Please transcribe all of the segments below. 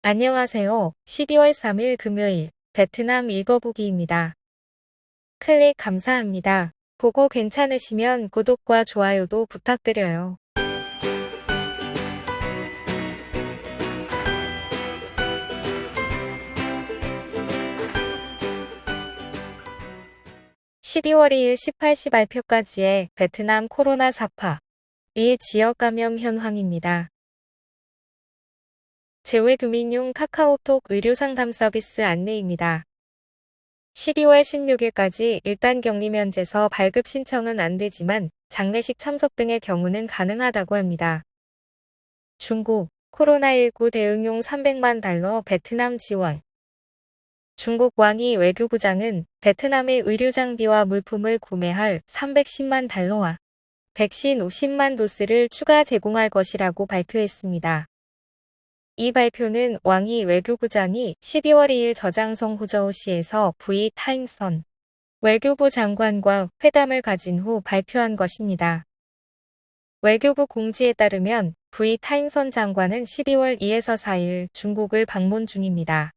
안녕하세요. 12월 3일 금요일 베트남 읽어보기입니다. 클릭 감사합니다. 보고 괜찮으시면 구독과 좋아요도 부탁드려요. (12월 2일) 18시 발표까지의 베트남 코로나 사파 이 지역 감염 현황입니다. 재외교민용 카카오톡 의료상담 서비스 안내입니다. 12월 16일까지 일단 격리 면제서 발급 신청은 안 되지만 장례식 참석 등의 경우는 가능하다고 합니다. 중국, 코로나19 대응용 300만 달러 베트남 지원. 중국 왕이 외교부장은 베트남의 의료장비와 물품을 구매할 310만 달러와 백신 50만 도스를 추가 제공할 것이라고 발표했습니다. 이 발표는 왕이 외교부장이 12월 2일 저장성 호저우시에서 V 타임선 외교부 장관과 회담을 가진 후 발표한 것입니다. 외교부 공지에 따르면 V 타임선 장관은 12월 2에서 4일 중국을 방문 중입니다.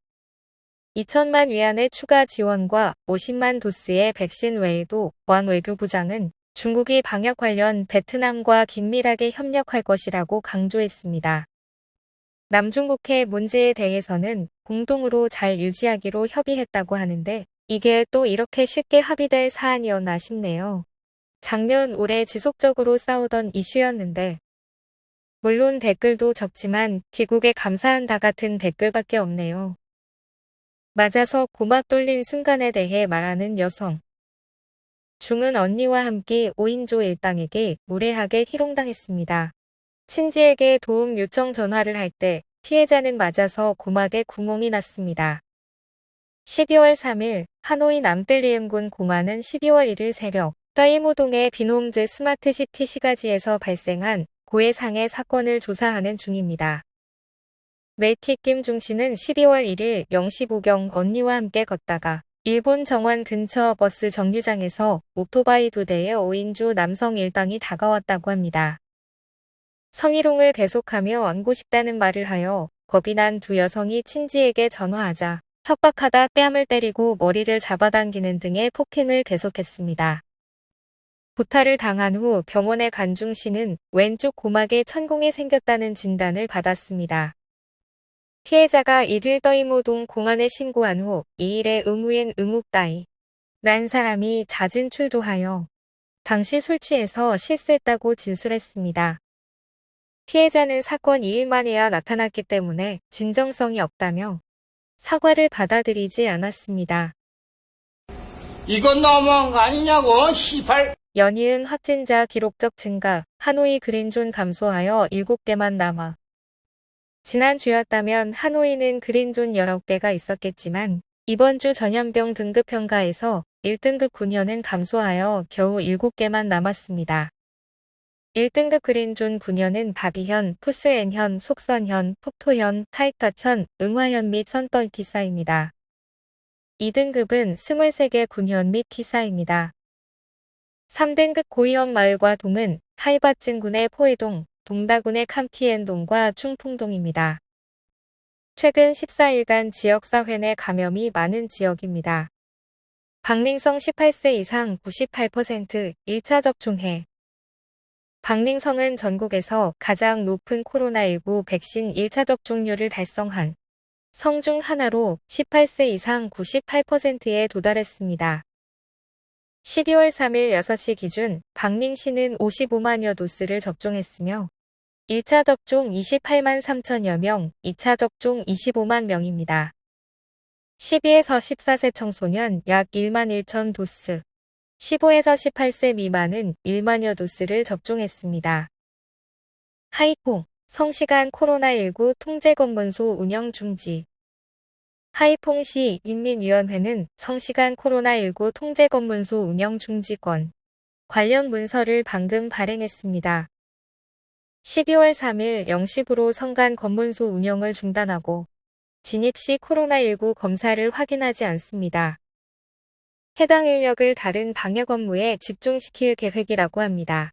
2천만 위안의 추가 지원과 50만 도스의 백신 외에도 왕 외교부장은 중국이 방역 관련 베트남과 긴밀하게 협력할 것이라고 강조했습니다. 남중국해 문제에 대해서는 공동으로 잘 유지하기로 협의했다고 하는데 이게 또 이렇게 쉽게 합의될 사안이었나 싶네요. 작년 올해 지속적으로 싸우던 이슈였는데 물론 댓글도 적지만 귀국에 감사한다 같은 댓글밖에 없네요. 맞아서 고막 돌린 순간에 대해 말하는 여성. 중은 언니와 함께 5인조 일당에게 무례하게 희롱당했습니다. 친지에게 도움 요청 전화를 할 때 피해자는 맞아서 고막에 구멍이 났습니다. 12월 3일 하노이 남뜰리엠군 공안은 12월 1일 새벽 따이모동의 비놈즈 스마트시티 시가지에서 발생한 고해상해 사건을 조사하는 중입니다. 메티 김중 씨는 12월 1일 0시 5경 언니와 함께 걷다가 일본 정원 근처 버스 정류장에서 오토바이 2대의 5인조 남성 일당이 다가왔다고 합니다. 성희롱을 계속하며 안고 싶다는 말을 하여 겁이 난 두 여성이 친지에게 전화하자 협박하다 뺨을 때리고 머리를 잡아당기는 등의 폭행을 계속했습니다. 구타를 당한 후 병원에 간 중 씨는 왼쪽 고막에 천공이 생겼다는 진단을 받았습니다. 피해자가 이들 떠이모동 공안에 신고한 후 2일에 의무엔 응욱다이 난 사람이 잦은 출두하여 당시 술 취해서 실수했다고 진술했습니다. 피해자는 사건 2일 만에야 나타났기 때문에 진정성이 없다며 사과를 받아들이지 않았습니다. 이건 너무한 거 아니냐고, 시발. 연이은 확진자 기록적 증가, 하노이 그린존 감소하여 7개만 남아. 지난주였다면 하노이는 그린존 19개가 있었겠지만 이번 주 전염병 등급평가에서 1등급 9년은 감소하여 겨우 7개만 남았습니다. 1등급 그린존 9년은 바비현, 푸스앤현, 속선현, 폭토현, 타이타천, 응화현 및 선떨티사입니다. 2등급은 23개 군현 및 티사입니다. 3등급 고위험 마을과 동은 하이바증군의 포해동, 동다군의 캄티엔동과 충풍동입니다. 최근 14일간 지역사회 내 감염이 많은 지역입니다. 박링성 18세 이상 98% 1차 접종해. 박링성은 전국에서 가장 높은 코로나19 백신 1차 접종률을 달성한 성 중 하나로 18세 이상 98%에 도달했습니다. 12월 3일 6시 기준 박링시는 55만여 도스를 접종했으며 1차 접종 28만 3천여 명, 2차 접종 25만 명입니다. 12에서 14세 청소년 약 1만 1천 도스, 15에서 18세 미만은 1만여 도스를 접종했습니다. 하이퐁, 성시간 코로나19 통제검문소 운영 중지. 하이퐁시 인민위원회는 성시간 코로나19 통제검문소 운영 중지권 관련 문서를 방금 발행했습니다. 12월 3일 0시부로 성간 검문소 운영을 중단하고 진입 시 코로나19 검사를 확인하지 않습니다. 해당 인력을 다른 방역 업무에 집중시킬 계획이라고 합니다.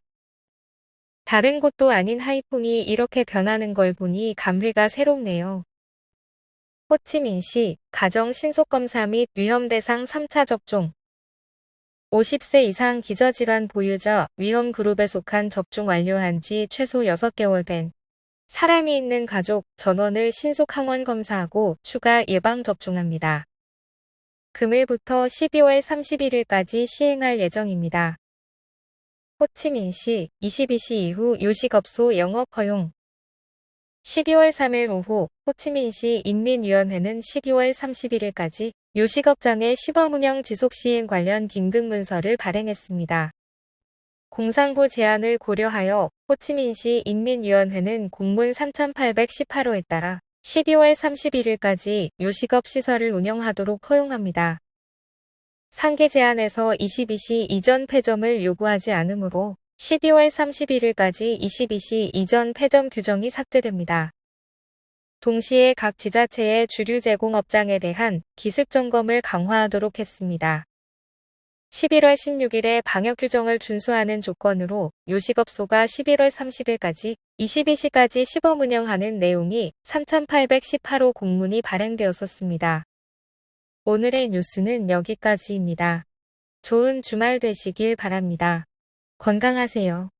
다른 곳도 아닌 하이퐁이 이렇게 변하는 걸 보니 감회가 새롭네요. 호치민시 가정 신속검사 및 위험대상 3차 접종 50세 이상 기저질환 보유자 위험 그룹에 속한 접종 완료한 지 최소 6개월 된 사람이 있는 가족 전원을 신속 항원 검사하고 추가 예방 접종합니다. 금일부터 12월 31일까지 시행할 예정입니다. 호치민시 22시 이후 요식업소 영업 허용 12월 3일 오후 호치민시 인민위원회는 12월 31일까지 요식업장의 시범 운영 지속 시행 관련 긴급 문서를 발행했습니다. 공상부 제안을 고려하여 호치민시 인민위원회는 공문 3818호에 따라 12월 31일까지 요식업 시설을 운영하도록 허용합니다. 상계 제안에서 22시 이전 폐점을 요구하지 않으므로 12월 31일까지 22시 이전 폐점 규정이 삭제됩니다. 동시에 각 지자체의 주류 제공업장에 대한 기습 점검을 강화하도록 했습니다. 11월 16일에 방역 규정을 준수하는 조건으로 요식업소가 11월 30일까지 22시까지 시범 운영하는 내용이 3818호 공문이 발행되었었습니다. 오늘의 뉴스는 여기까지입니다. 좋은 주말 되시길 바랍니다. 건강하세요.